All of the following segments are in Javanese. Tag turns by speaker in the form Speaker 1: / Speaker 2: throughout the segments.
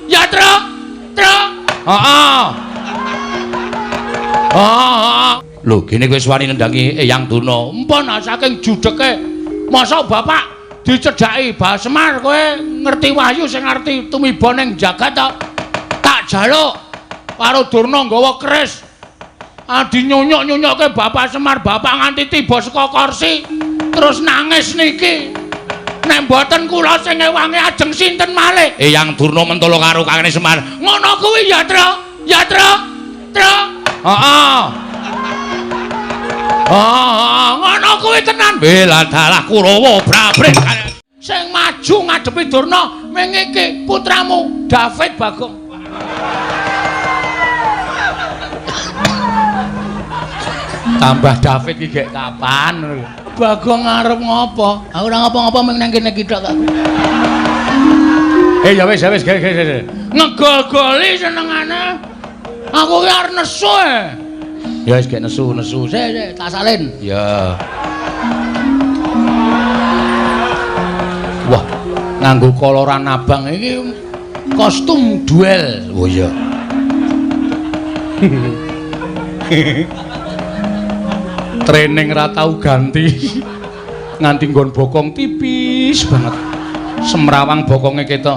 Speaker 1: Ya, Tru. Tru. Heeh. Lho, gene kowe wani nendangi Eyang Durna. Empun saking judeke. Masa bapak dicedhaki Mbah Semar kowe ngerti wahyu sing ngerti tumiba ning jagat to. Tak jaluk karo Durna nggawa keris. Adi nyunyuk-nyunyukke Bapak Semar, bapak nganti tiba saka kursi. Terus nangis niki. Nek mboten kula sing ngewangi ajeng sinten malih? Eyang Durna mentolo karo Kangane Semar. Ngono kuwi ya, Tru. Ya, Tru. Tru. Heeh. Ngono kuwi tenan. Bela dalah Kurawa brabrik. Sing maju ngadepi Durna ming iki putramu David Bagong. Tambah David iki gek kapan? Bagong arep ngopo? Aku ora ngopo-ngopo ming nang kene iki tok. Ya wis, ngegol-goli senengane. Aku ki arep nesu e. Ya wis gek nesu. Sik, tak salin. Ya. Wah, nganggo koloran abang iki kostum duel. Oh iya. Training ra tau ganti. Nganti nggon bokong tipis banget. Semrawang bokonge ketok.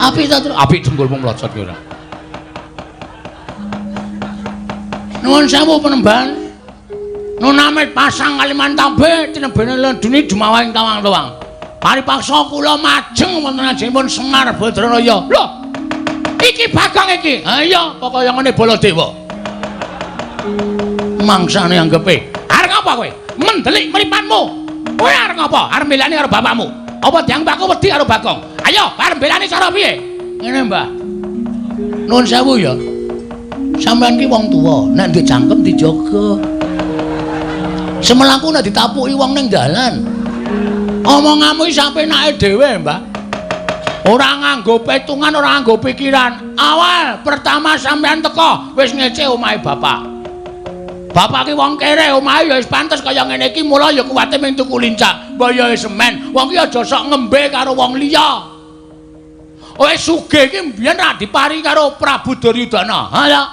Speaker 1: Apik to, Tru? Apik jempolmu mlocot ki ora. Nuwun sewu penemban. Nunamit pasang Kalimantan B tinebene Lenduni Dumawahing tawang-tawang. Paripaksa kula majeng wonten ajengipun Semar Badraraya. Lho. Iki Bagong iki. Ha iya, kaya ngene Baladewa. Mangsane anggepe. Arep ngapa kowe? Mendelik mripatmu. Kowe arep ngapa? Arep mbelani karo bapakmu. Apa diambakku wedi karo Bagong? Ayo, arep mbelani cara piye? Ngene, Mbah. Nuwun sewu ya. Sampeyan ki wong tuwa, nek ndek cangkem dijaga. Semelaku nek ditapuki wong ning dalan. Omonganmu iki sapenake dhewe, Mbah. Ora nganggo petungan, ora nganggo pikiran. Awal pertama sampeyan teko wis ngece omahe bapak. Bapak ki wong kere, omahe ya wis pantes kaya ngene iki, mula ya kuwate ming tuku lincah, bayahe semen. Wong ki aja sok ngembe karo wong liya. Kowe sugih ki mbiyen ra diparingi karo Prabu Duryudana. Ha ya.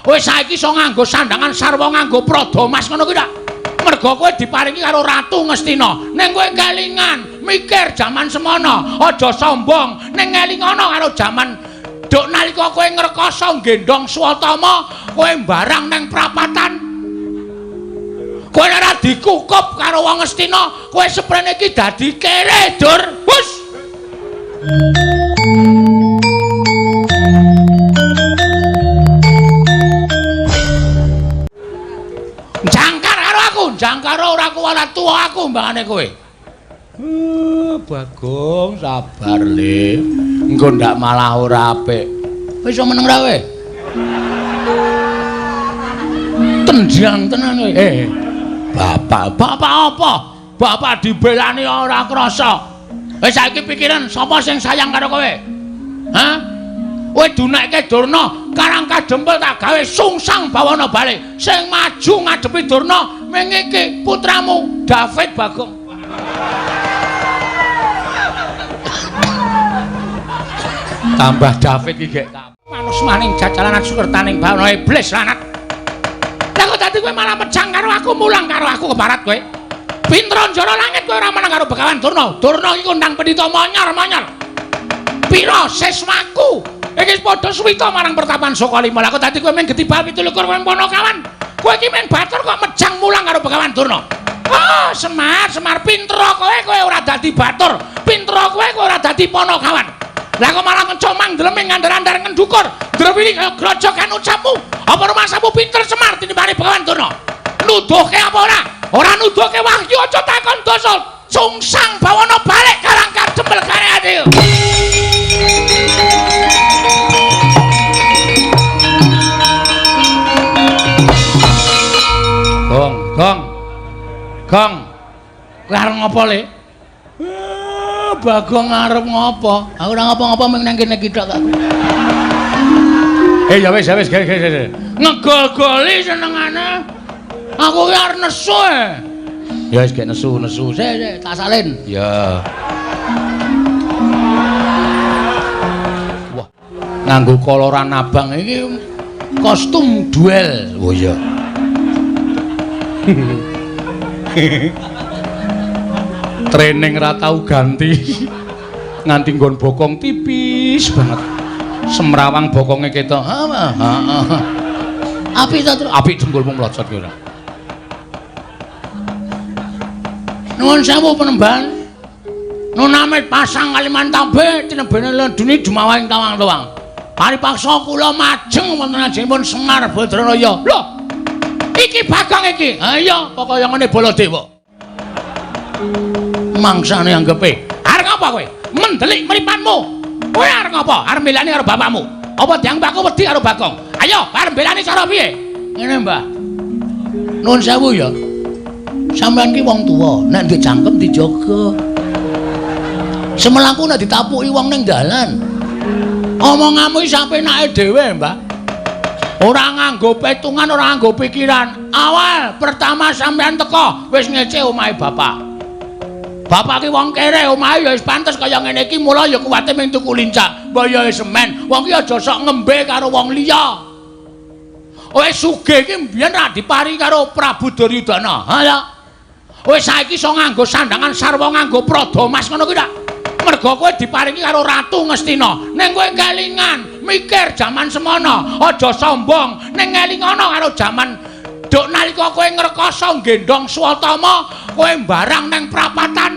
Speaker 1: Kowe saiki iso nganggo sandangan sarwa nganggo prada mas ngono kuwi ta? Merga kowe diparingi karo Ratu Ngastina. Ning kowe kelingan mikir jaman semono, aja sombong. Ning ngelingono karo jaman duk nalika kowe ngrekoso gendong Swatama, kowe mbarang ning prapatan. Kowe ora dikukup karo wong Ngastina, kowe seprene iki dadi kere, Dur. Wus. Jangkar ora kuwala tuwa aku mbangane kowe. Bagong sabar le. Engko ndak malah ora apik. Wis iso meneng ra kowe? Tendiang tenan kowe. Bapak apa? Bapak dibelani ora krasa. Wis saiki pikiran sapa sing sayang karo kowe? Hah? Kowe dunekke Durna karang kadempel tak gawe sungsang bawana bali. Sing maju ngadepi Durna ming iki putramu David Bagong. Tambah David iki gek manus maning jajalanan sukertaning bawana iblis lanat. Lah kok dadi kowe malah mejang karo aku, mulang karo aku ke barat kowe. Pintra njara langit kowe ora meneng karo Begawan Durna. Durna iki kondang pendhita monyor-monyor. Pira siswaku iki padha suwita marang pertapan Sokalima. Lah kok dadi kowe mung getibal 17 kowe Ponokawan. Kowe iki men batur kok mejang mulang karo Begawan Durna. Oh, Semar pintra kowe ora dadi batur. Pintra kowe ora dadi Ponokawan. Lah kok malah mencomang dleming ngandar-andar ngendukur. Ndrewili kaya grojokan ucapmu. Apa rumasamu pinter Semar tinimbang Begawan Durna? Nuduhke apa ora? Ora nuduhke wahyu aja takon dosa. Sungsang bawana balik karang kadempel kareane. Gong. Kowe arep ngopo, Le? Bagong arep ngopo? Aku ora ngopo-ngopo ming nang kene iki tok aku. Ya wis. Ngegol-goli senengane. Aku ki arep nesu e. Ya wis gek nesu. Sik, tak salin. Ya. nganggo koloran abang iki kostum duel. Oh iya. Training ra tau ganti. Nganti nggon bokong tipis banget. Semrawang bokonge ketok. Apik ta, Tru? Apik jempolmu mlocot ki ora. Nuwun sewu penemban. Nunamit pasang Kalimantan B tinebene leduni dumawahing tawang-tawang. Paripaksa kula majeng wonten ajengipun Semar Badraraya. Lho. Iki Bagong iki. Ha iya, kok kaya ngene Baladewa. Mangsane anggepe. Arep ngapa kowe? Mendelik mripanmu. Kowe arep ngapa? Arep mbelani karo bapakmu. Apa diang mbakku wedi karo Bagong? Ayo, arep mbelani cara piye? Ngene, Mbah. Nuwun sewu ya. Sampeyan ki wong tuwa, nek ndek jangkem dijaga. Semelaku nek ditapuki wong ning dalan. Omonganmu iki sampe enake dhewe, Mbah. Ora nganggo petungan, ora nganggo pikiran. Awal pertama sampeyan teko wis ngece omahe bapak. Bapak ki wong kere, omahe ya wis pantes kaya ngene iki, mula ya kuwate ming tuku lincah, bayahe semen. Wong ki aja sok ngembe karo wong liya. Kowe sugih ki mbiyen ra dipari karo Prabu Duryudana. Ha ya. Kowe saiki iso nganggo sandangan sarwa nganggo prada mas ngono kuwi ta? Merga kowe diparingi karo Ratu Ngastina. Ning kowe kelingan, mikir jaman semono, aja sombong. Ning ngelingono karo jaman duk nalika kowe ngrekoso gendong Swatama, kowe mbarang ning prapatan.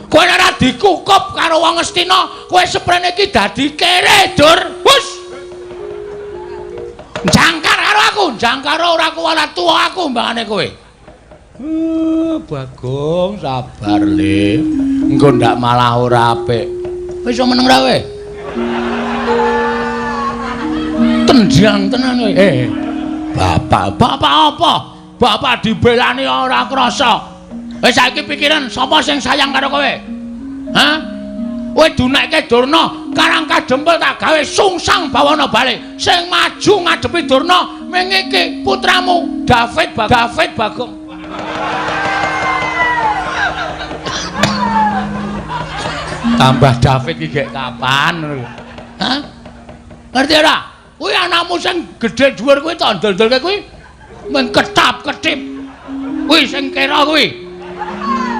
Speaker 1: Kowe ora dikukup karo wong Ngastina, kowe seprene iki dadi kere, Dur. Wus. Jangkar karo aku, jangkar ora kuwala tuwa aku mbangane kowe. Bagong sabar le. Engko ndak malah ora apik. Wis iso meneng ra kowe? Tendiang tenan kowe. Bapak apa? Bapak dibelani ora krasa. Wis saiki pikiran sapa sing sayang karo kowe? Hah? Kowe dunekke Durna, Karang Kadempel tak gawe sungsang bawana bali. Sing maju ngadepi Durna ming iki putramu David Bagong. Tambah David iki gek kapan? Hah? Ngerti ora? Kuwi anakmu sing gedhe dhuwur kuwi to ndol-ndolke kuwi men ketap-ketip. Kuwi sing kera kuwi.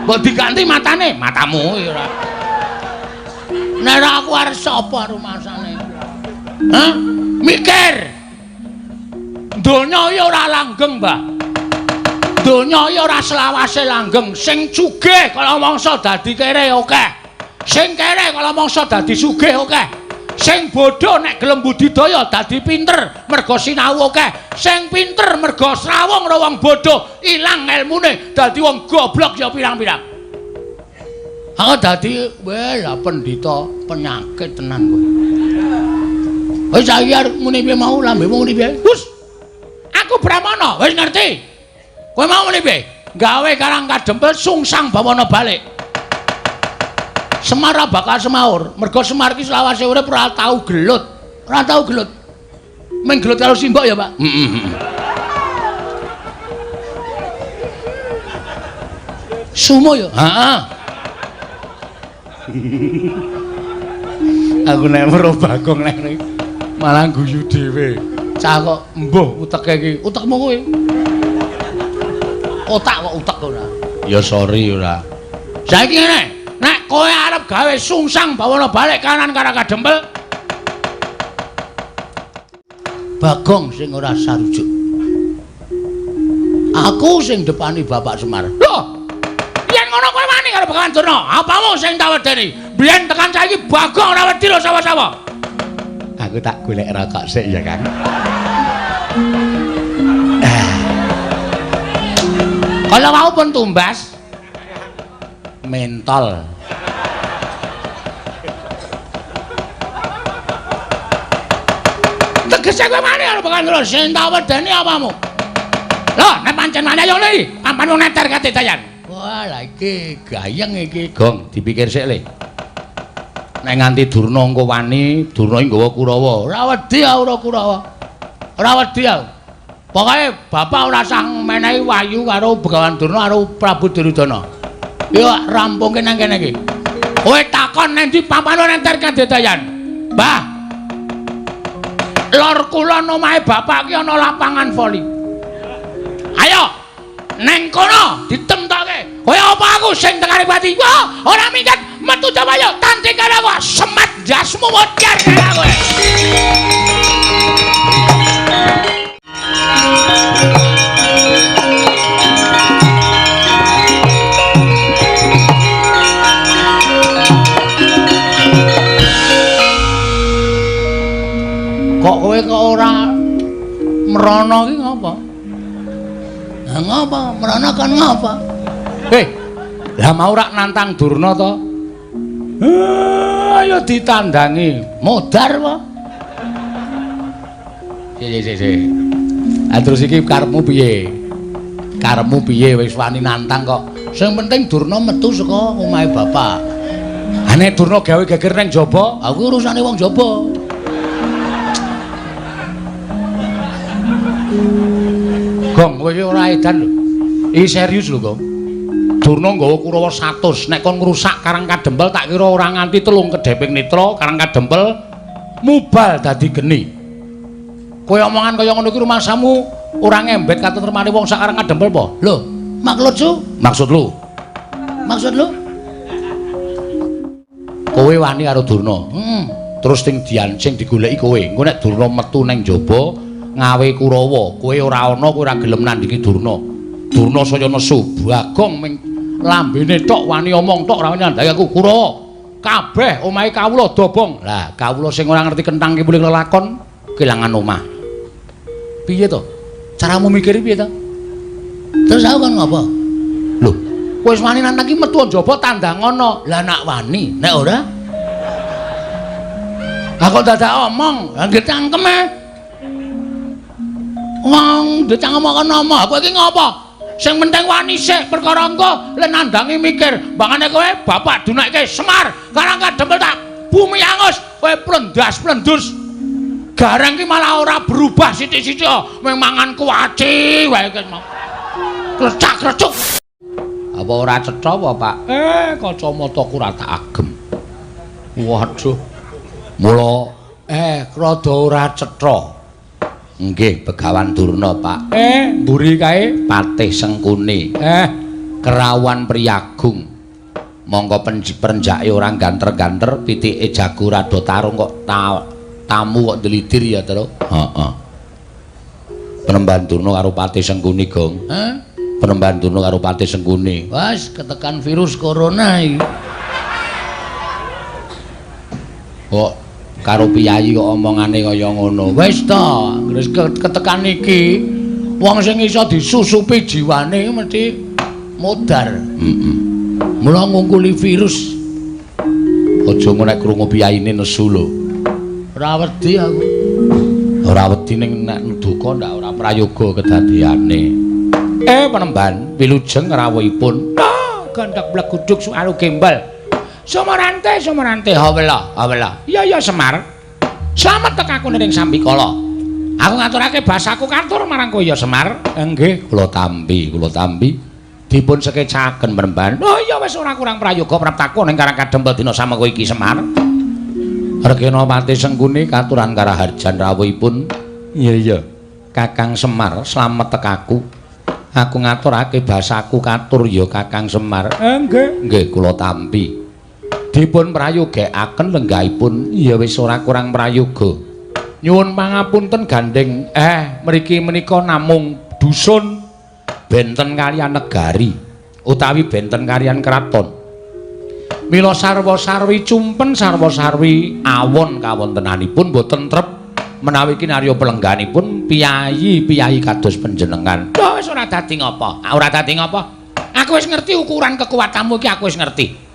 Speaker 1: Mbok diganti matane, matamu ora. Nek aku arep sapa rumasane? Hah? Mikir. Donya ya ora langgeng, Mbah. Donya ya ora selawase langgeng. Sing sugih kala mangsa dadi kere akeh. Sing kere kala mangsa dadi sugih akeh. Sing bodho nek gelem budidaya dadi pinter merga sinau akeh. Sing pinter merga srawung karo wong bodho ilang ilmune dadi wong goblok ya pirang-pirang. Aku dadi lah pendhita penyakit tenan kowe. Wis saiki arep muni piye mau lambemu muni piye? Hus. Aku Brahmana, wis ngerti. Kowe mau muni piye? Gawe Karang Kadempel sungsang bawana balik. Semar bakal semaur, merga Semar ki selawase urip ora tau gelut. Ora tau gelut. Ming gelut karo simbok ya, Pak? Sumo ya? Heeh. Aku nek weruh Bagong nek malah guyu dhewe. Cah kok mbuh uteke iki. Utekmu kowe. Otak kok utek ora. Ya sorry ora. Saiki ngene, nek kowe arep gawe sungsang bawana balik kanan Karang Kadempel. Bagong sing ora sarujuk. Aku sing depani Bapak Semar. Loh. Yen ngono kowe wani karo Bagawan Durna. Apamu sing tak wedeni? Biyen tekan saiki Bagong ora wedi lho sapa-sapa. Aku tak golek rokok sik ya, Kang. Kalau mau pun tumbas mentol. Tegese kowe mani karo Bagawan Durna sing tak wedeni apamu? Lho, nek pancen mani ayo iki, pampan wong neter katedayan. Wah, lah iki gayeng iki, Gong, dipikir sik le. Nek nganti Durna engko wani, Durna iki nggawa Kurawa. Ora wedi ora Kurawa. Ora wedi aku. Pokoke bapak ora usah menehi wayu karo Begawan Durna karo Prabu Duryudana. Yo rampungke nang kene iki. Kowe takon nang ndi pampano nenter kadedayan. Mbah, Lor kulon omahe bapak ki ana lapangan voli. Ayo neng kono ditemtoke. Kaya apa aku sing tekani pati? Wah, ora minggat metu coba yo tanding karo aku. Semet jasmu mocer karo kowe. Kok kowe kok ora merono ki ngapa? Lah ngapa? Merono kan ngapa? Lah mau rak nantang Durna to? Ayo ditandangi. Modar apa? Si. Terus iki karepmu piye? Karepmu piye wis wani nantang kok. Sing penting Durna metu saka omahe bapak. Nek Durna gawe geger ning jaba, aku urusane wong jaba. Gong, kowe ora edan lho. Iki serius lho, Gong. Durna nggawa Kurawa 100, nek kon ngrusak Karang Kadempel tak kira ora nganti 3 kedheping netra Karang Kadempel mubal dadi geni. Kowe omongan kaya ngono iki rumasamu ora ngembet katentremane wong sak Karang Kadempel apa? Lho, maksud lu? Kowe wani karo Durna. Terus sing digoleki kowe. Engko nek Durna metu ning jaba ngawe Kurawa, kowe ora ana, kowe ora gelem nandingi Durna. Durna saya nesu, Bagong ming lambene tok wani omong tok ora nyandhangi aku. Kurawa, kabeh omahe kawula dobong. Lah, kawula sing ora ngerti kentang ki mulih lelakon kelangan omah. Piye to? Caramu mikir piye to? Terus aku kan ngapa? Lho, wis wani nantang ki metu njaba tandang ana. Lah nak wani, nek ora aku dadak omong, nggih cangkeme. Wong decang omong-omong, kowe iki ngapa? Sing penting wani sik perkara engko lek nandangi mikir. Bangane kowe bapak dunekke Semar, Karang Kadempel tak bumi angus, kowe plendas-plendus. Gareng ki malah ora berubah sithik-sithik, mung mangan kuwaci wae kene mau. Krecak-krecuk. Apa ora cetha apa, Pak? Kacamataku ora tak agem. Waduh. Mula rada ora cetha. Nggih, Begawan Durna, Pak. Mburi kae Patih Sengkuni. Kerawan Priyagung. Monggo perenjake ora ganter-ganter, pitike jago rada tarung kok tamu kok delidir ya, Tru. Heeh. Penemban Durna karo Patih Sengkuni, Gong. Penemban Durna karo Patih Sengkuni. Wes ketekan virus corona iki. Kok karo piyayi kok omongane kaya ngono. Wis ta, wis ketekan iki wong sing iso disusupi jiwane mesti modar. Mula ngungkuli virus. Aja nek krungu piyayine nesu lho. Ora wedi aku. Ora wedi ning nek duka ndak ora prayoga kedadiane. Penemban wilujeng rawuhipun. Gandak bleguduk suaru gembal. Sumerante, hawela. Iya Semar. Slamet tekaku ning Sambikala. Aku ngaturake basaku katur marang kowe ya Semar. Nggih, kula tampi. Dipun sekecaken Penemban. Oh iya wis ora kurang prayoga praptaku ning Karang Kadempel dina samengko iki Semar. Regena Patih Sengkuni katuran karaharjan rawuhipun. Iya. Kakang Semar, slamet tekaku. Aku ngaturake basaku katur ya Kakang Semar. Nggih, kula tampi. Dipun prayogekaken lenggahipun ya wis ora kurang prayoga. Nyuwun pangapunten gandeng mriki menika namung dusun benten kaliyan negari utawi benten kaliyan kraton. Mila sarwa-sarwi cumpen sarwa-sarwi awon kawontenanipun boten trep menawi kinarya pelengganipun piyayi kados panjenengan. Lho wis ora dadi ngapa? Ora dadi ngapa? Aku wis ngerti ukuran kekuatanmu iki, aku wis ngerti.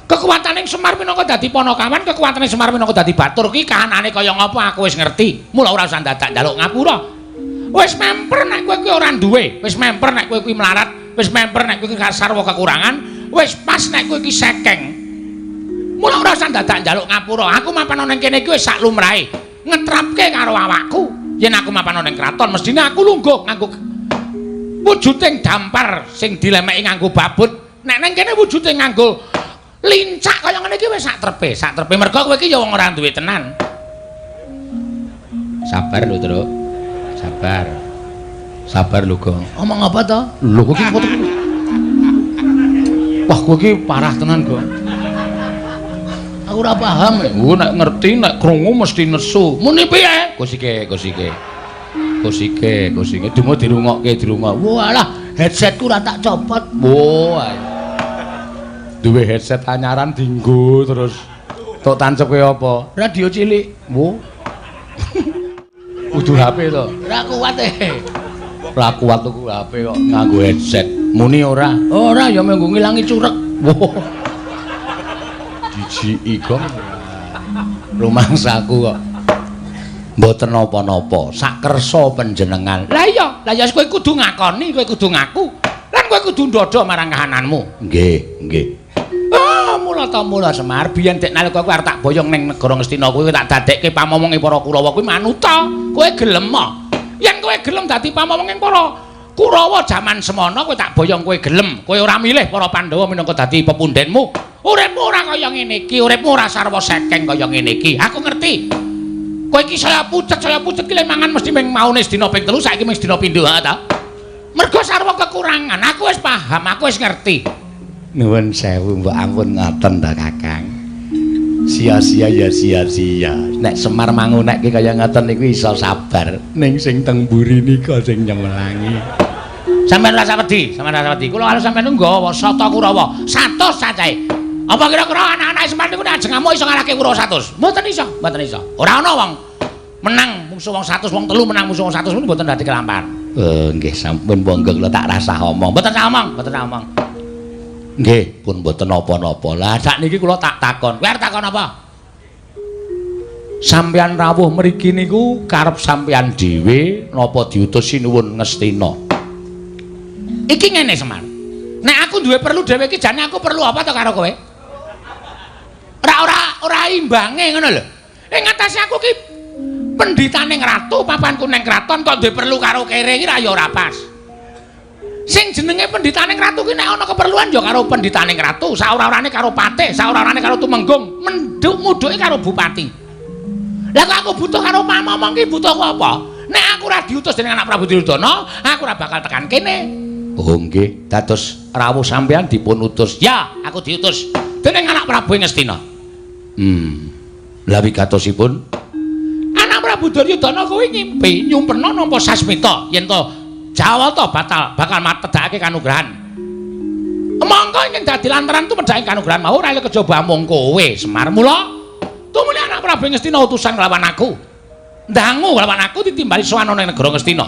Speaker 1: Kekuatane Semar minangka dadi Panakawan, kekuatane Semar minangka dadi Batur ki kahanane kaya ngapa aku wis ngerti. Mula ora usah dadak njaluk ngapura. Wis memper nek kowe kuwi ora duwe, wis memper nek kowe kuwi melarat, wis memper nek kowe iki sarwa kekurangan, wis pas nek kowe iki sekeng. Mula ora usah dadak njaluk ngapura. Aku mapan ning kene iki wis sak lumrahe. Ngetrapke karo awakku. Yen aku mapan ning kraton mestine aku lungguh nganggo wujuding dampar sing dilemeki nganggo babut. Nek ning kene wujude nganggo lincak kaya ngene iki wis sak trepe mergo kowe iki ya wong ora duwe tenan. Sabar lho, Truk. Sabar. Sabar lho, Gong. Omong apa to? Lho kok iki foto. Wah, kowe iki parah tenan, Gong. Aku ora paham. Nek ngerti nek krungu mesti nesu. Muni piye? Kusike. Dumo dirungokke. Walah, headsetku ora tak copot. Wah. Duwe headset anyaran dienggo terus tok tancepke apa? Radio cilik. Wo. Kudu HP to. Ora kuat Ora kuat tuku HP kok nganggo headset. Muni ora? Ora ya mengko ngilangi curek. Wo. Dijiki Gong. Rumangsaku kok. Mboten napa-napa, sak kersa panjenengan. Lah iya kowe kudu ngakoni, kowe kudu ngaku. Lan kowe kudu ndodho marang kahananmu. Nggih. Mula Semar, biyen dek nalika kowe arep tak boyong ning negara Ngastina kowe tak dadekke pamomonge para Kurawa kuwi manuta. Kowe gelem mo. Yen kowe gelem dadi pamomonge para Kurawa jaman semana kowe tak boyong kowe gelem. Kowe ora milih para Pandhawa minangka dadi pepundhenmu. Uripmu ora kaya ngene iki, uripmu ora sarwa sekeng kaya ngene iki. Aku ngerti. Kowe iki saya pucet ki mangan mesti ming maune sedina ping 3 saiki ming sedina pindho ta. Mergo sarwa kekurangan, aku wis paham, aku wis ngerti. Nuwun sewu, mbok ampun ngoten ta Kakang. Sia-sia ya sia-sia. Nek Semar mangunekke kaya ngoten niku iso sabar. Ning sing teng mburi nika sing nyemelangi. Sampeyan rasa wedi. Kula karo sampeyan nggawa Sata Kurawa 100 cacahe. Apa kira-kira anak-anak Semar niku nek ajeng amuk iso ngalahke Kurawa 100? Mboten iso. Ora ana wong menang musuh wong 100, wong 3 menang musuh wong 100 mboten dadi kelampahan. Nggih sampun monggo kula tak rasah omong. Mboten sak omong. Nggih, pun mboten napa-napa. Lah sakniki kula tak takon. Kowe arep takon apa? Sampeyan rawuh mriki niku karep sampeyan dhewe napa diutus sinuwun Ngastina? Iki ngene Semar. Nek aku duwe perlu dhewe iki jane aku perlu apa to karo kowe? Ora imbange ngono lho. Ing ngatasé aku ki pendhitaning ratu, papanku ning kraton kok duwe perlu karo kere iki ra ya ora pas. Sing jenenge pendhitaning ratu ki nek ana keperluan ya karo pendhitaning ratu, saora-orane karo patih, saora-orane karo tumenggung, mudhuke karo bupati. Lah kok aku butuh karo pamomong ki butuh apa? Nek aku ora diutus dening anak Prabu Duryudana, aku ora bakal tekan kene. Oh nggih, dados rawuh sampeyan dipun utus. Ya, aku diutus dening anak Prabu Ngastina. Lah wigatosipun anak Prabu Duryudana kuwi ngimpi nyumpena nampa sasmita yen to Jawata bakal matedhake kanugrahan. Monggo ing dadi lantaran tu medhake kanugrahan mau ora kejaba mung kowe Semar. Mula tumuli anak Prabu Ngastina utusan nglawan aku. Ndangu nglawan aku ditimbali sowan ning negara Ngastina.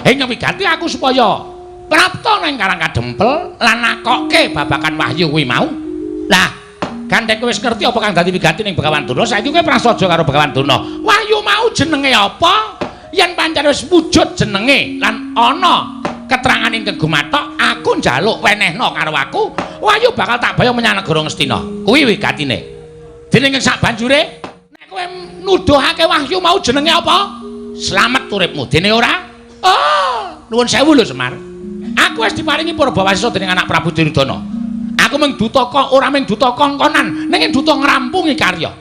Speaker 1: Ing wigati aku supaya prapta ning Karang Kadempel lan nakokke babakan wahyu kuwi mau. Lah, gandhek kowe wis ngerti apa kang dadi wigati ning Begawan Durna? Saiki kowe prasaja karo Begawan Durna. Wahyu mau jenenge apa? Yen pancen wis wujud jenenge lan ana keterangan ing kegumathok, aku njaluk wenehna karo aku, wahyu bakal tak bayang menyang negara Ngastina. Kuwi wigatine. Dening sak banjure, nek kowe nuduhake wahyu mau jenenge apa? Slamet uripmu. Dene ora? Oh, nuwun sewu lho Semar. Aku wis diparingi Purbawasisa dening anak Prabu Duryudana. Aku mung duta kok ora mung duta kongkonan, ning duta ngrampungi karya.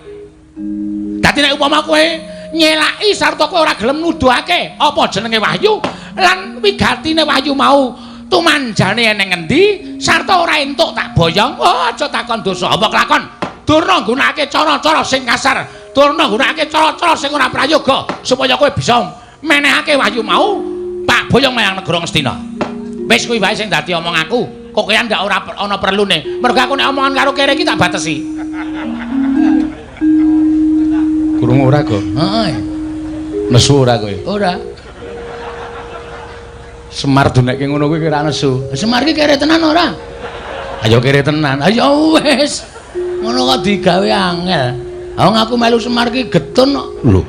Speaker 1: Dadi nek upama kowe nyelaki sarta kowe ora gelem nuduhake apa jenenge wahyu lan wigatine wahyu mau tumanjane eneng endi sarta ora entuk tak boyong, oh aja takon dosa apa kelakon. Durna nggunakake cara-cara sing kasar, Durna nggunakake cara-cara sing ora prayoga supaya kowe bisa menehake wahyu mau tak boyong menyang negara Ngastina. Wis kuwi wae sing dadi omong aku. Kokean ndak ora ana perlune. Mergo aku nek omongan karo kere iki tak batesi. Kurung ora kok. Heeh. Nesu ora kowe? Ora. Semar dunekke ngono kuwi ora nesu. Semar ki kere tenan ora? Ayo kere tenan. Ayo wis. Ngono kok digawe angel. Wong aku melu Semar ki getun kok. Lho.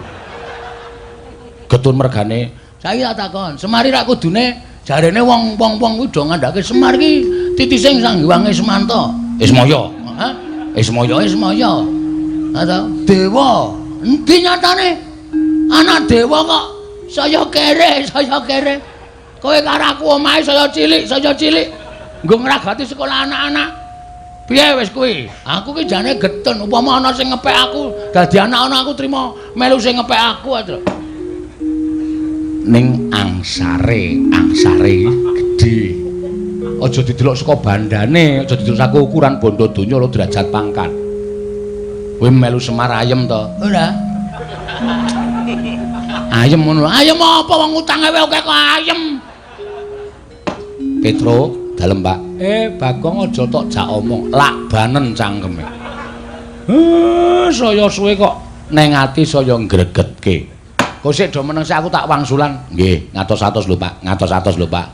Speaker 1: Getun mergane. Saiki tak takon, Semar ra kudune jarene wong-wong kuwi do ngandhake Semar ki titising sanggiwange Semanta. Ismaya. Hah? Ismaya. Ata dewa. Endi nyatane? Anak dewa kok saya kere. Kowe karo aku omahe saya cilik. Nggo ngragati sekolah anak-anak. Piye wis kuwi? Aku ki jane getun upama ana sing ngepek aku, dadi anak ana aku trima melu sing ngepek aku aja. ning angsare gedhe. Aja didelok saka bandane, aja didelok saka ukuran bondo donya lho derajat pangkat. Kowe melu Semar ayem to? Ora. Ayem ngono. Ayem apa wong utange wae kok ayem. Petro, dalem, Pak. Bagong aja tok jak omong, lak banen cangkeme. Saya suwe kok neng ati saya ngregetke. Kok sik do meneng aku tak wangsulan. Nggih, ngatos-atos lho, Pak. Ngatos-atos lho, Pak.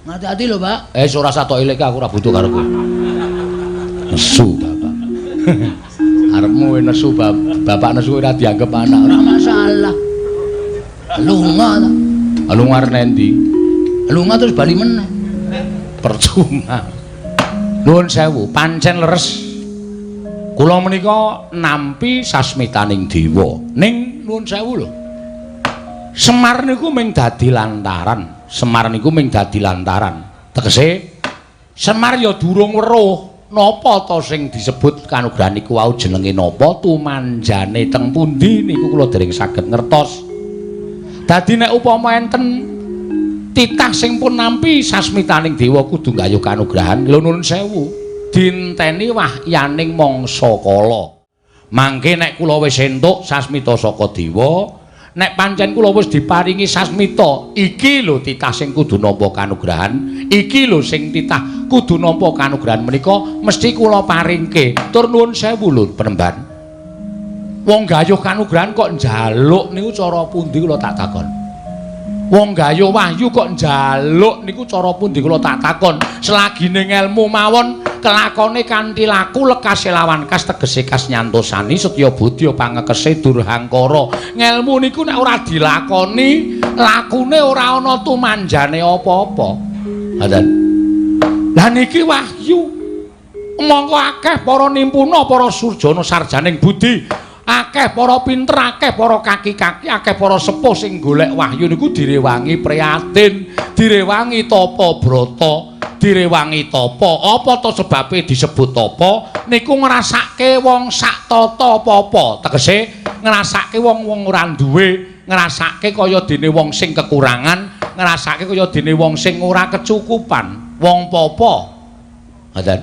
Speaker 1: Ngati-ati lho, Pak. Ora satok elek aku ora butuh karo kowe. Nesu, Bapak. Arepmu nesu, Bapak nesu ora dianggep anak, ora masalah. Lunga ta. Lunga nendi? Lunga terus bali meneh. Percuma. Nuwun sewu, pancen leres. Kula menika nampi sasmitaning dewa. Ning nuwun sewu lho. Semar niku mung dadi lantaran. Semar niku mung dadi lantaran. Tegese Semar ya durung weruh napa to sing disebut kanugrahan niku wau jenenge napa, tumanjane teng pundi niku kula dereng saged ngertos. Dadi nek upama enten titah sing pun nampi sasmitaning dewa kudu nggayuh kanugrahan. Lho nuwun sewu, dinteni wahyaning mangsa kala. Mangke nek kula wis entuk sasmita saka dewa, nek pancen kula wis diparingi sasmita, iki lho titah sing kudu nampa kanugrahan, iki lho sing titah kudu nampa kanugrahan menika mesti kula paringke. Tur nuwun sewu lho Penemban. Wong gayuh kanugrahan kok njaluk niku cara pundi kula tak takon. Wong gayuh wahyu kok njaluk niku cara pundi kula tak takon. Selagine ngelmu mawon kelakone kanthi laku lekas lawan kas tegese kas nyantosani setya budya pangekese durhangkara. Ngelmu niku nek ora dilakoni lakune ora ana tumanjane apa-apa. Ngoten. Lah niki wahyu. Mongko akeh para nimpuna, para surjana sarjaning budi. Akeh para pinter, akeh para kaki-kaki, akeh para sepuh sing golek wahyu niku direwangi priyatin, direwangi tapa brata, direwangi tapa. Apa to sebabe disebut tapa? Niku ngrasake wong sak tata apa-apa. Tegese ngrasake wong-wong ora duwe, ngrasake kaya dene wong sing kekurangan, ngrasake kaya dene wong sing ora kecukupan, wong apa. Ngoten.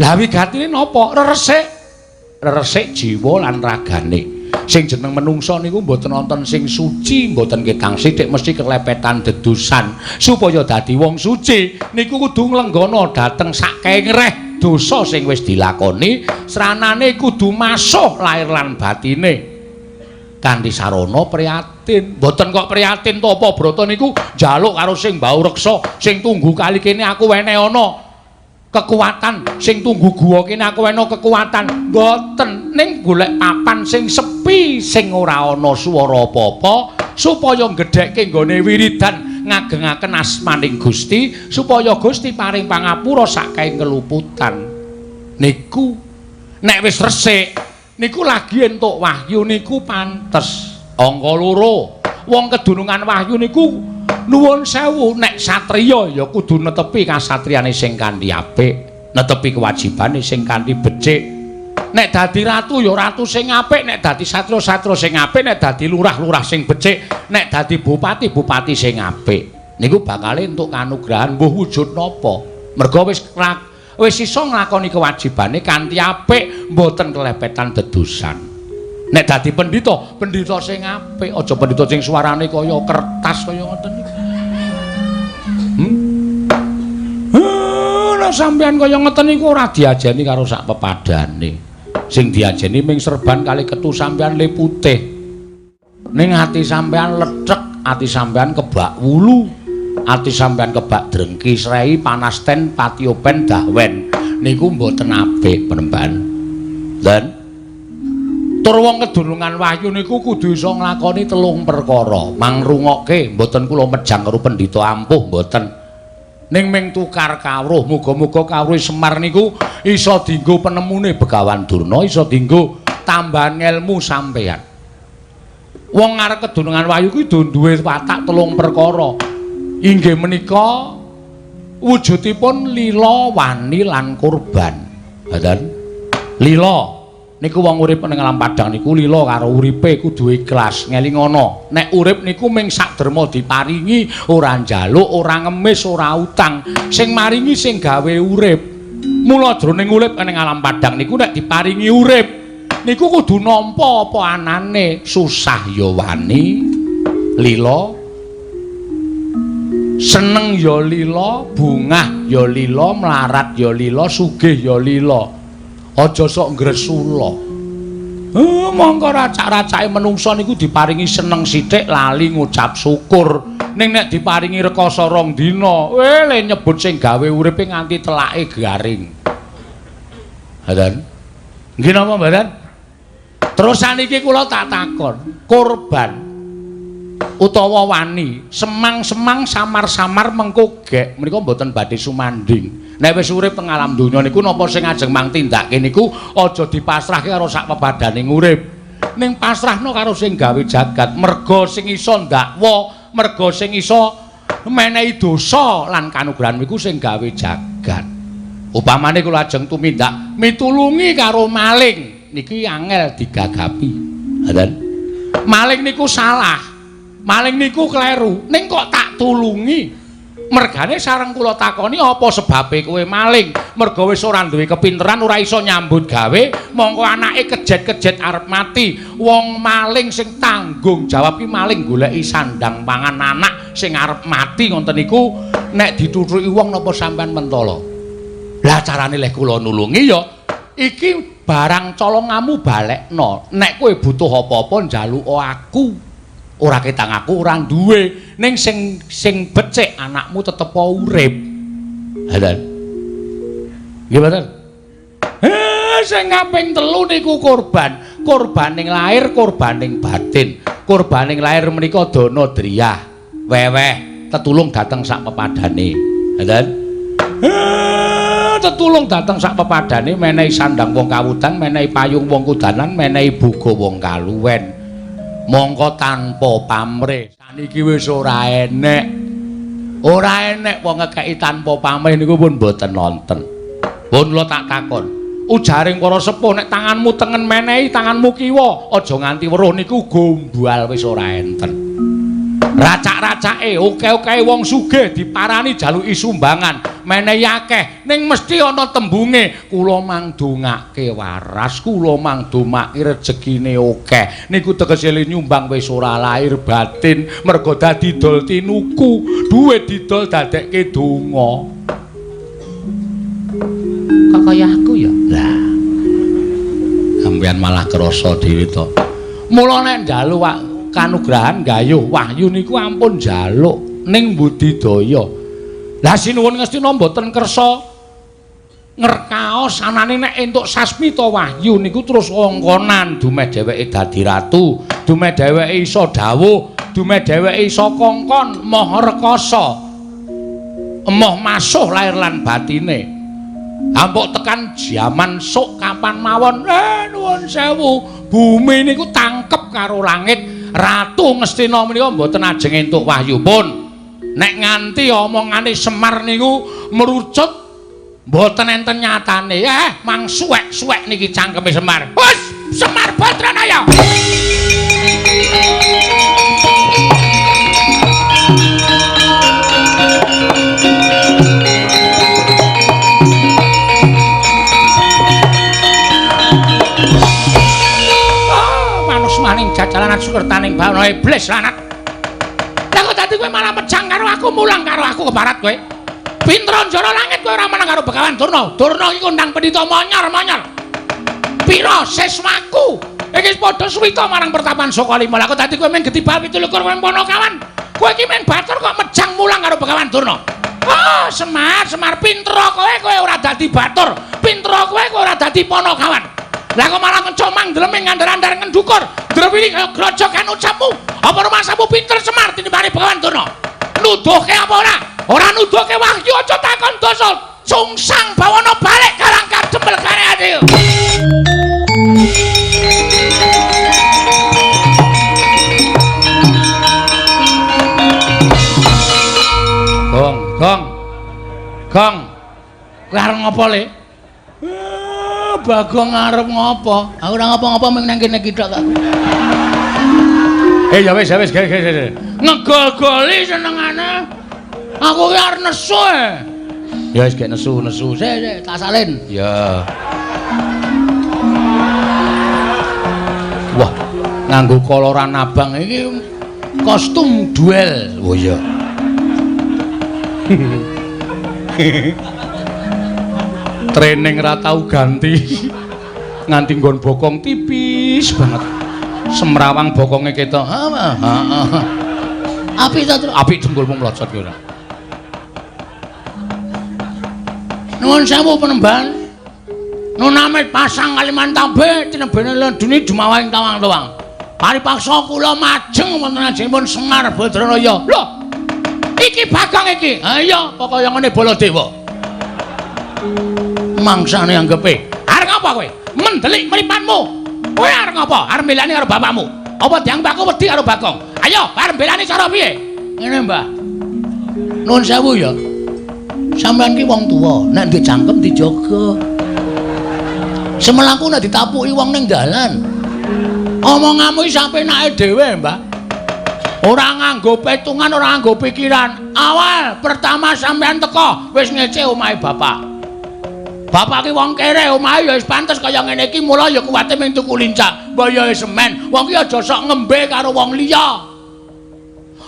Speaker 1: Lah wigatine napa? Resik jiwa lan ragane. Sing jeneng menungsa niku mboten wonten sing suci, mboten ketang sithik mesti kelepetan dedosan. Supaya dadi wong suci niku kudu nglenggana dhateng sakengreh dosa sing wis dilakoni, sranane kudu masuh lair lan batine. Kanthi sarana priyatin. Mboten kok priyatin to apa brata niku njaluk karo sing mbau reksa, sing tunggu kali kene aku wene ana kekuatan, sing tunggu guwa kene aku ana kekuatan. Mboten, ning golek papan sing sepi sing ora ana swara apa-apa supaya gedhekke nggone wiridan ngagengaken asmaning Gusti supaya Gusti paring pangapura saking keluputan. Niku nek wis resik niku lagi entuk wahyu niku pantes. Angka 2. Wong kedunungan wahyu niku nuwun sewu, nek satriya ya kudu netepi kasatriyane sing kanthi apik, netepi kewajibane sing kanthi becik. Nek dadi ratu ya ratu sing apik, nek dadi satriya sing apik, nek dadi lurah sing becik, nek dadi bupati sing apik. Niku bakal entuk kanugrahan mbuh wujud napa. Merga wis iso nglakoni kewajibane kanthi apik, mboten kelepetan dedosan. Nek dadi pendhita sing apik, aja pendhita sing suarane kaya kertas kaya ngoten niku. Nek sampean kaya ngeten niku ora diajeni karo sak pepadane. Sing diajeni ming serban kali ketu sampean le putih. Ning ati sampean lecek, ati sampean kebak wulu, ati sampean kebak drengki srei panasten patiopen dahwen. Niku mboten apik Penemban. Dan tur wong kedunungan wahyu niku kudu iso nglakoni 3 perkara. Mangrungokke mboten kula mejang karo pendhita ampuh mboten. Ning ming tukar kawruh, muga-muga kawruh Semar niku iso dienggo penemune Begawan Durna, iso dienggo tambahan ilmu sampeyan. Wong arep kedunungan wahyu kuwi duwe watak 3 perkara. Inggih menika wujudipun lila, wani lan kurban. Ngoten. Lila niku wong urip ning alam padang niku lila karo uripe kudu ikhlas ngelingono nek urip niku ming sakderma diparingi ora njaluk ora ngemis ora utang sing maringi sing gawe urip mula jroning urip ning alam padang niku nek diparingi urip niku kudu nampa apa anane susah ya wani lila seneng ya lila, bungah ya lila, melarat ya lila, sugih ya lila. Aja sok ngresula. Mongko racak-racake menungsa niku diparingi seneng sithik lali ngucap syukur. Ning nek diparingi rekoso 2 dina, le nyebut sing gawe uripe nganti telake garing. Mboten? Nggih napa mboten? Terus saniki kula tak takon, korban utawa wani semang-semang samar-samar mengko gek menika mboten badhe sumanding nek wis urip teng alam donya niku napa sing ajeng mang tindake niku aja dipasrahke karo sak pepadaning urip ning pasrahno karo sing gawe jagat merga sing iso ndakwa merga sing iso menehi dosa lan kanugrahan niku sing gawe jagat upamane kula ajeng tumindak mitulungi karo maling niki angel digagapi ngoten maling niku salah maling niku kleru ning kok tak tulungi mergane sareng kula takoni apa sebabe kowe maling merga wis ora duwe kepinteran ora iso nyambut gawe mongko anake kejet-kejet arep mati wong maling sing tanggung jawab ki maling goleki sandang pangan anak sing arep mati ngoten niku nek ditutuki wong napa sampean mentala lah carane leh kula nulungi ya iki barang colongamu balekno nek kowe butuh apa-apa njaluk aku ora ketang aku ora duwe ning sing becik anakmu tetep urip. Hadan. Nggih mboten? Sing kaping 3 niku korban. Korbaning lahir, korbaning batin. Korbaning lahir menika dana driyah, weweh, tetulung dateng sak pepadane. Hadan. Tetulung dateng sak pepadane menehi sandang wong kawudan, menehi payung wong kudanan, menehi buga wong kaluwen. Mongko tanpa pamrih saniki wis ora enek wong ngekeki tanpa pamrih niku pun mboten nonton pun kula tak takon ujaring para sepuh nek tanganmu tengen menehi tanganmu kiwa aja nganti weruh niku gombal wis ora enten racak-racake oke-oke wong sugih diparani jaluki sumbangan menehi akeh ning mesti ana tembunge kula mangdongake waras kula mangdomake rejekine akeh niku tegese nyumbang wis ora lahir batin mergo dadi dol tinuku duwe didol dadekke donga kok kaya aku ya lah sampeyan malah krasa dhewe to mula nek njaluk kanugrahan gayuh wahyu niku ampun njaluk ning budidaya lah sinuwun ngestina mboten kersa ngerkaos anane nek entuk sasmita wahyu niku terus wongkonan dumeh dheweke dadi ratu dumeh dheweke iso dawuh dumeh dheweke iso kongkon moh rekasa emoh masuh lair lan batine ampuk tekan jaman sok kapan mawon nuwun sewu bumi niku tangkep karo langit ratu ngestina menika mboten ajeng entuk wahyu pun nek nganti omongane Semar niku merucut mboten enten nyatane mang suwek-suwek niki cangkeme Semar wis Semar Badranaya maning jajalan sukertaning bawana iblis lanat lah kok dadi kowe malah mejang karo aku mulang karo aku ke barat kowe pintra njara langit kowe ora menang karo Begawan Durna Durna iki kondang pendhita monyor-monyor pira seswaku iki padha suwita marang pertapan Sokalima lah kok dadi kowe men gedibal 27 Ponokawan kowe iki men batur kok mejang mulang karo Begawan Durna Semar pintra kowe ora dadi batur pintra kowe ora dadi Ponokawan lah kok malah mencomang dleming ngandar-andar ngendukur drewili kaya grojokan ucapmu apa rumasamu pinter Semar tinimbang Begawan Durna nuduhke apa ora nuduhke wahyu aja takon dosa sungsang bawana balik karangkar jembel kare adil gong kowe arep ngopo le Bagong arep ngopo? Aku ora ngopo-ngopo mung nang kene iki tok aku. Ya wis. Ngegol-goli senengane. Aku ki arep nesu e. Ya wis gek nesu. Sik, tak salin. Ya. Wah, nganggo koloran abang iki kostum duel. Oh iya. Training ra tau ganti. Nganti nggon bokong tipis banget. Semrawang bokonge ketok. Apik ta, Tru? Apik jempolmu mlocot ki ora. Nuwun sewu penemban. Nunamit pasang Kalimantan B tinebene Lenduni dumawahing tawang-tawang. Paripaksa kula majeng wonten ajengipun Semar Badraraya. Lho. Iki Bagong iki. Ha iya, pokoke ngene Baladewa. Mangsane anggepe. Arep ngapa kowe? Mendelik mripatmu. Kowe arep ngapa? Arep mbelani karo bapakmu. Apa diambakku wedi karo Bagong? Ayo, arep mbelani cara piye? Ngene, Mbah. Nuwun sewu ya. Sampeyan ki wong tuwa, nek ndek jangkem dijaga. Semelaku nek ditapuki wong ning dalan. Omonganmu iki sapenake dhewe, Mbah. Ora nganggo petungan, ora nganggo pikiran. Awal pertama sampeyan teko wis ngece omahe bapak. Bapak ki wong kere, omahe ya wis pantes kaya ngene iki, mula ya kuwate ming tuku lincah, bayahe semen. Wong ki aja sok ngembe karo wong liya.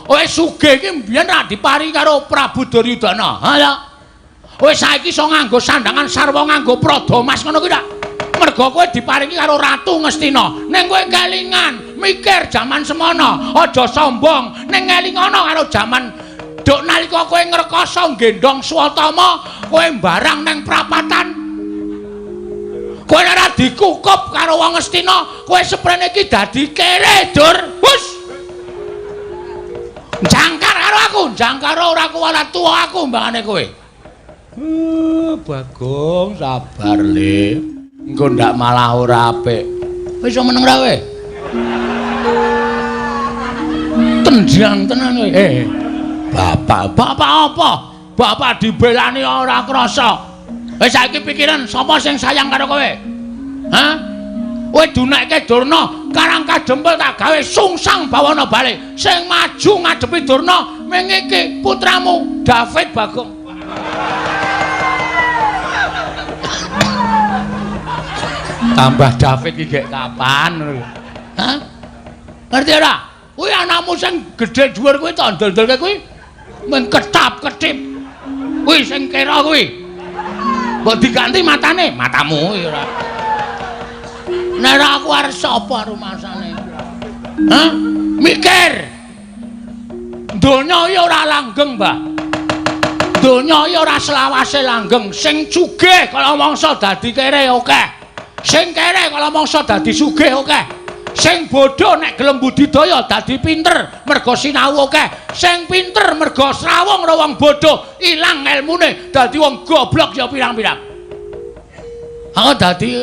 Speaker 1: Kowe sugih ki mbiyen ra dipari karo Prabu Duryudana. Ha ya. Kowe saiki iso nganggo sandangan sarwa nganggo prada mas ngono kuwi ta? Mergo kowe diparingi karo Ratu Ngastina. Ning kowe kelingan mikir jaman semono, aja sombong. Ning ngelingono karo jaman duk nalika kowe ngrekoso gendong Swatama, kowe mbarang ning prapatan. Kowe ora dikukup karo wong Ngastina, kowe seprene iki dadi kere, Dur. Wus. Jangkar karo aku, jangkar ora kuwala tuwa aku mbangane kowe. Bagong sabar, Le. Engko ndak malah ora apik. Wis iso meneng ra kowe? Tendang tenan kowe. Bapak apa? Bapak dibelani ora krasa. Wis saiki pikiran sapa sing sayang karo kowe? Hah? Kowe dunekke Durna, Karang Kadempel tak gawe sungsang bawana bali. Sing maju ngadepi Durna ming iki putramu David Bagong. Tambah David iki gek kapan? Hah? Ngerti ora? Kuwi anakmu sing gedhe dhuwur kuwi to ndol-ndolke kuwi. Men ketap-ketip. Kuwi sing kera kuwi. Mbok diganti matane, matamu ora. Nek aku arep sapa rumasane? Hah? Mikir. Donya ya ora langgeng, Mbah. Donya ya ora selawase langgeng. Sing sugih kala mangsa dadi kere akeh. Sing kere kala mangsa dadi sugih akeh. Sing bodho nek gelem budidaya dadi pinter merga sinau akeh. Sing pinter merga srawung karo wong bodho ilang ilmune dadi wong goblok ya pirang-pirang. Aku dadi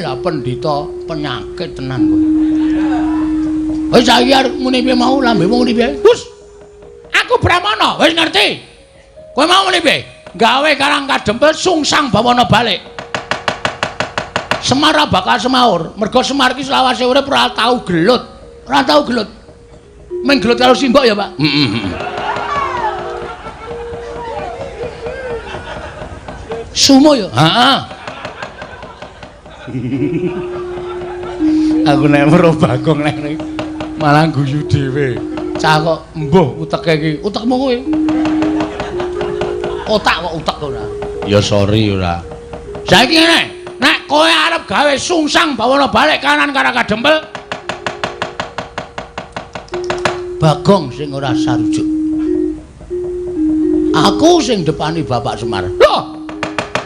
Speaker 1: lah pendhita penyakit tenan kowe. Wis saiki arep muni piye mau lambemu muni piye? Hus. Aku Brahmana, wis ngerti. Kowe mau muni piye? Gawe Karang Kadempel sungsang bawana balik. Semar bakal semaur, mergo Semar ki selawase urip ora tau gelut. Ora tau gelut. Ming gelut karo simbok ya, Pak? Sumo ya? Heeh. Aku nek weruh Bagong nek malah guyu dhewe. Cah kok mbuh uteke iki. Utekmu kowe. Otak kok utek ora. Ya sorry ora. Saiki ngene, nek kowe arep gawe sungsang bawana balik kanan Karang Kadempel. Bagong sing ora sarujuk. Aku sing depani Bapak Semar. Loh,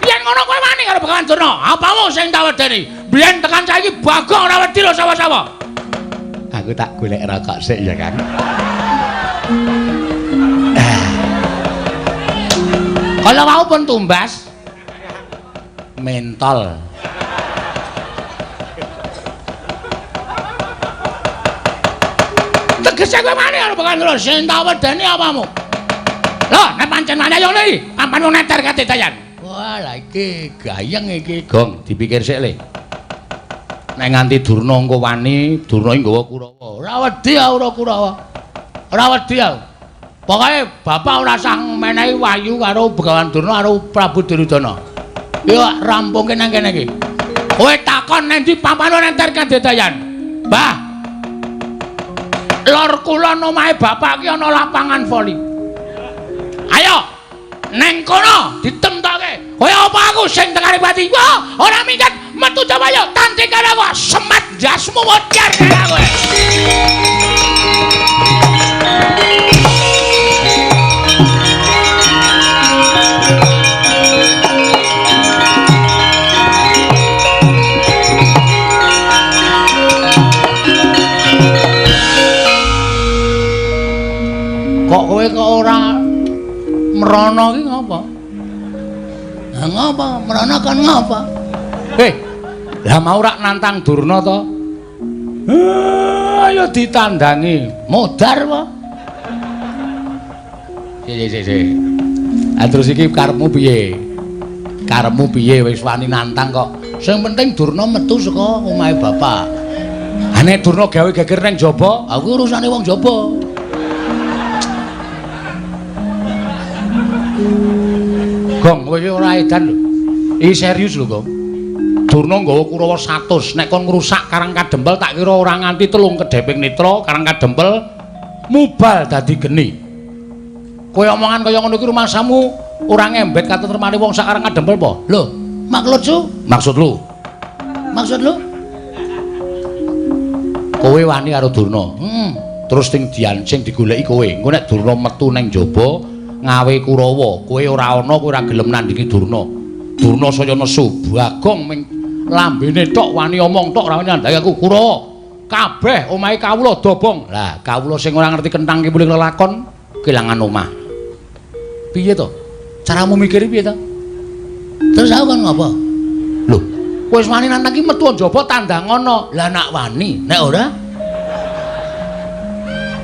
Speaker 1: yen ngono kowe wani karo Bagawan Durna. Apamu sing tak wedeni? Biyen tekan saiki Bagong ora wedi lho sapa-sapa. Aku tak golek rokok sik ya, Kang. Kalau mau pun tumbas mentol. Tegese kowe wani karo Bagawan Durna sing tak wedeni apamu? Loh, nek pancen wani ayo ngene iki, papan wong neter kate dayan. Wah, lah iki gayeng iki. Gong, dipikir sik le. Nek nganti Durna engko wani, Durna iki nggawa Kurawa. Ora wedi ora Kurawa. Ora wedi aku. Pokoke bapak ora usah menehi wayu karo Begawan Durna karo Prabu Duryudana. Yo rampungke nang kene iki. Kowe takon nang ndi pampano enter Kadedayan. Mbah. Lor kulon omahe bapak ki ana lapangan voli. Ayo neng kono ditemtoke. Kaya apa aku sing Tekaripati? Wah, ora minggat metu Jawaya tanti karawa semet jasmu mocar kowe. Kok kowe kok ora merana ki ngapa? Lah ngapa? Merana kan ngapa? Lah mau rak nantang Durna to? Ayo ditandangi. Modar apa? Si. Terus iki karepmu piye? Karepmu piye wis wani nantang kok. Sing penting Durna metu saka omahe bapak. Nek Durna gawe geger ning jaba, aku urusane wong jaba. Gong, kowe ora edan lho. Iki serius lho, Gong. Durna nggawa Kurawa 100. Nek kon ngrusak Karang Kadempel tak kira ora nganti 3 kedheping netra Karang Kadempel mubal dadi geni. Kowe omongan kaya ngono iki rumasamu ora ngembet katentremane wong sak Karang Kadempel apa? Lho, maksud lu? Kowe wani karo Durna. Terus sing digoleki kowe. Engko nek Durna metu ning jaba ngawe Kurawa, kowe ora ana, kowe ora gelem nandingi Durna. Durna saya nesu, Bagong ming lambene tok wani omong tok ora wani nandhangi aku. Kurawa, kabeh omahe kawula dobong. Lah, kawula sing ora ngerti kentang ki muling lelakon kelangan omah. Piye to? Caramu mikir piye to? Terus aku kan ngapa? Lho, kowe wis wani nantang ki metu njaba tandangono. Lah nak wani, nek ora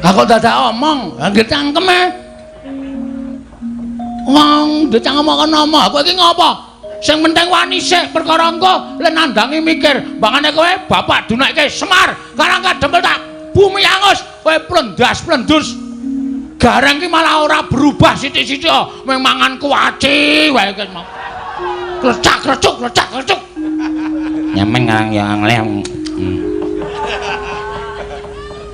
Speaker 1: aku dadak omong, nggih cangkeme. Wong decang omong-omong, kowe iki ngapa? Sing penting wani sik perkara engko lan nandangi mikir. Bangane kowe bapak dunakke Semar, Karang Kadempel tak bumi angus, kowe plendas-plendus. Garang ki malah ora berubah sithik-sithik, mung mangan kuwaci wae ki mau. Klecak-klecuk. Nyemeng yang lem.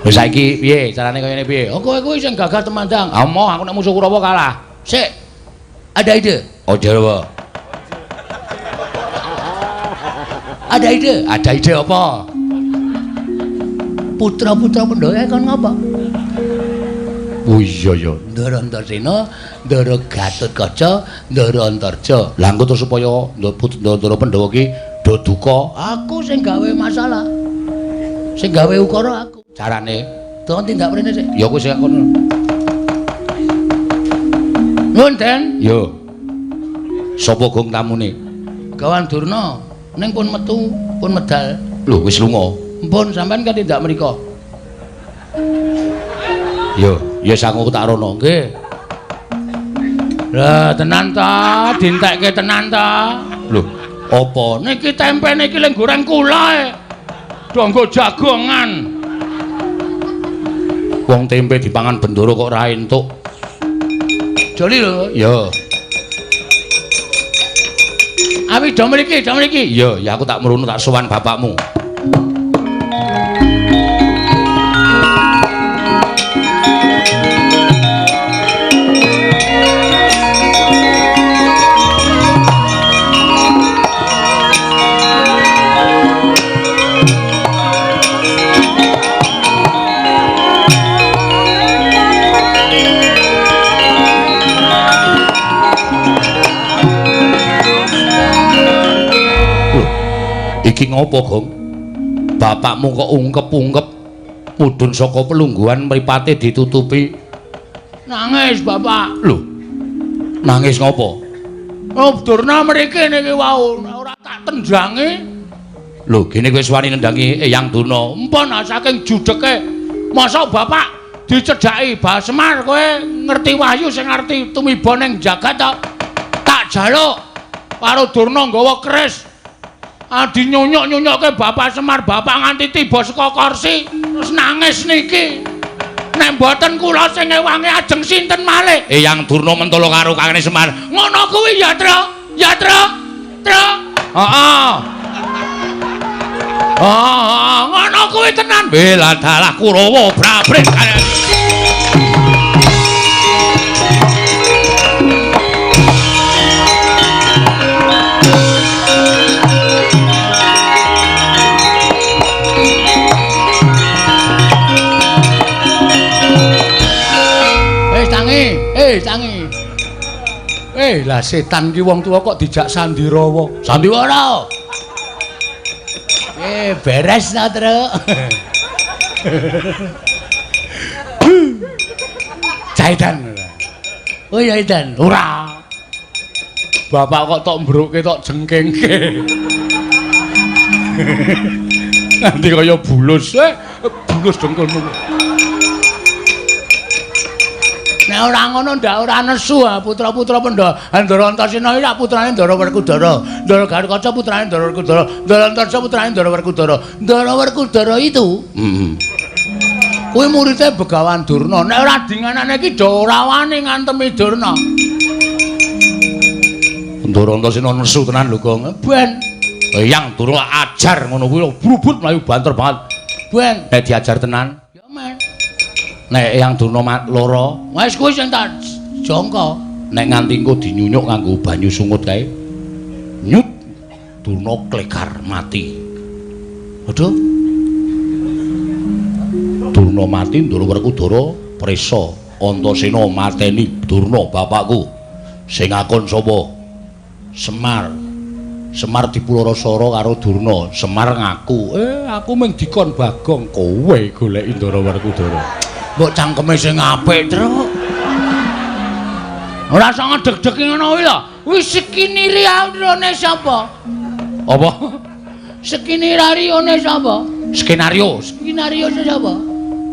Speaker 1: Lho saiki piye carane kaya ngene piye? Oh kowe kuwi sing gagal temandang. Amoh aku nek musuh Kurawa kalah. Sik. Ada ide? Jawa. Ada ide apa? Putra-putra Pandhawa kon ngapa? Oh iya. Ndara Antarsena, Ndara Gatotkaca, Ndara Antarja. Lah engko terus supaya Ndara Pandhawa ki do duka, aku sing gawe masalah. Sing gawe ukara aku. Carane, to tindak mrene sik. Ya kowe sing kono. Nuwun, Den. Yo. Sapa Gong tamune? Gawan Durna. Ning pun metu, pun medal. Lho, wis lunga. Mpun sampean kan tindak mriku. Yo, ya sangu tak rono, nggih. Lah tenan ta, dintekke tenan ta. Lho, apa? Niki tempe niki ling goreng kula. Donggo jagongan. Wong tempe dipangan Bendoro kok ora entuk. Joli lho. Ya. Awi do mriki. Ya aku tak mrono tak sowan bapakmu. Iki ngopo, Gong? Bapakmu kok ungkep-ungkep mudhun saka pelungguhan mripate ditutupi. Nangis, Bapak. Lho. Nangis ngopo? Oh, Durna mriki niki wau ora tak tendhangi. Lho, kene kowe wani nendangi Eyang Durna. Mpun saking judheke. Masa Bapak dicedhaki Bal Semar kowe ngerti wahyu sing ngerti tumiba ning jagat to. Tak jaluk karo Durna nggawa keris. Adi nyonyok-nyonyokke Bapak Semar, bapak nganti tiba saka kursi, terus nangis niki. Nek mboten kula sing ngewangi ajeng sinten malih?
Speaker 2: Eyang Durna mentolo karo Kakang Semar.
Speaker 1: Ngono kuwi ya, Tru. Ya, Tru. Tru. Heeh. Ngono kuwi tenan.
Speaker 2: Bela dalah Kurawa brabrik.
Speaker 1: Tangi. Lah setan ki wong tuwa kok dijak Sandiwara. Sandiwara. Beres ta, Tru. Jaidan. Oh ya Jaidan. Ora. Bapak kok tok mbruke tok jengkengke. Nanti kaya bulus, bulus dengkulmu. Nek ora ngono ndak ora nesu putra-putra Ndara Antasena iki putrane Ndara Werkudara. Ndara Garkaca putrane Ndara Werkudara. Ndara Antasena putrane Ndara Werkudara. Ndara Werkudara itu. Kuwi muridé Begawan Durna. Nek ora dinganane iki do ora wani ngantemi Durna.
Speaker 2: Ndara Antasena nesu tenan lho, Gong.
Speaker 1: Ben.
Speaker 2: Eyang Durna ajar ngono kuwi brubut mlayu banter banget.
Speaker 1: Ben.
Speaker 2: Nek diajar tenan.
Speaker 1: Ya men.
Speaker 2: Nek Eyang Durna lara,
Speaker 1: wis kuwi sing tak jangka.
Speaker 2: Nek nganti engko dinyunyuk nganggo banyu sungut kae. Nyut Durna klekar mati. Aduh. Durna mati, Ndara Werkudara prisa Antasena mateni Durna bapakku. Sing ngakon sapa? Semar dipulorosara karo Durna. Semar ngaku, aku mung dikon Bagong, kowe goleki Ndara Werkudara.
Speaker 1: Mbok cangkeme sing apik, Tru. Ora usah ngedeg-degi ngono kuwi lho. Wis skenario-ne sapa?
Speaker 2: Apa?
Speaker 1: Skenario-ne sapa?
Speaker 2: Skenario.
Speaker 1: Skenario sapa?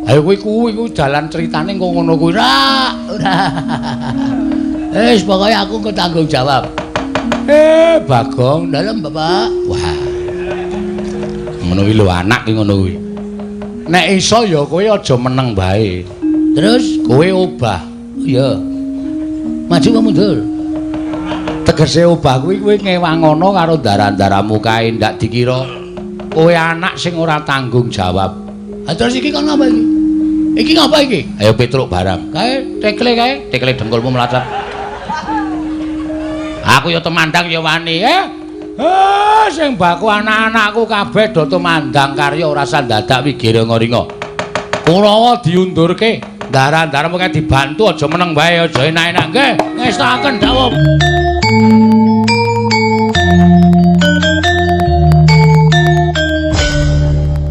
Speaker 2: Ayo kuwi dalan critane kok ngono kuwi.
Speaker 1: Ora. Wis pokoke aku engko tanggung jawab.
Speaker 2: Bagong
Speaker 1: dalem, Bapak.
Speaker 2: Wah. Ngono kuwi lho anak ki ngono kuwi. Nek iso ya kowe aja meneng bae.
Speaker 1: Terus
Speaker 2: kowe obah.
Speaker 1: Iya. Maju apa mundur?
Speaker 2: Tegese obah kuwi kowe ngewangono karo darah-darahmu kae ndak dikira kowe anak sing ora tanggung jawab.
Speaker 1: Terus iki kon ngapa iki? Iki ngapa iki?
Speaker 2: Ayo petruk barang.
Speaker 1: Kae tekle
Speaker 2: dengkulmu melacat. Aku ya temandang ya wani, sing baku anak-anakku kabeh do temandang karya ora sandadak wigire ngoringa. Kurawa diundurke, darah-darahmu kae dibantu aja meneng bae aja enak-enak nggih. Ngestakaken dawuh.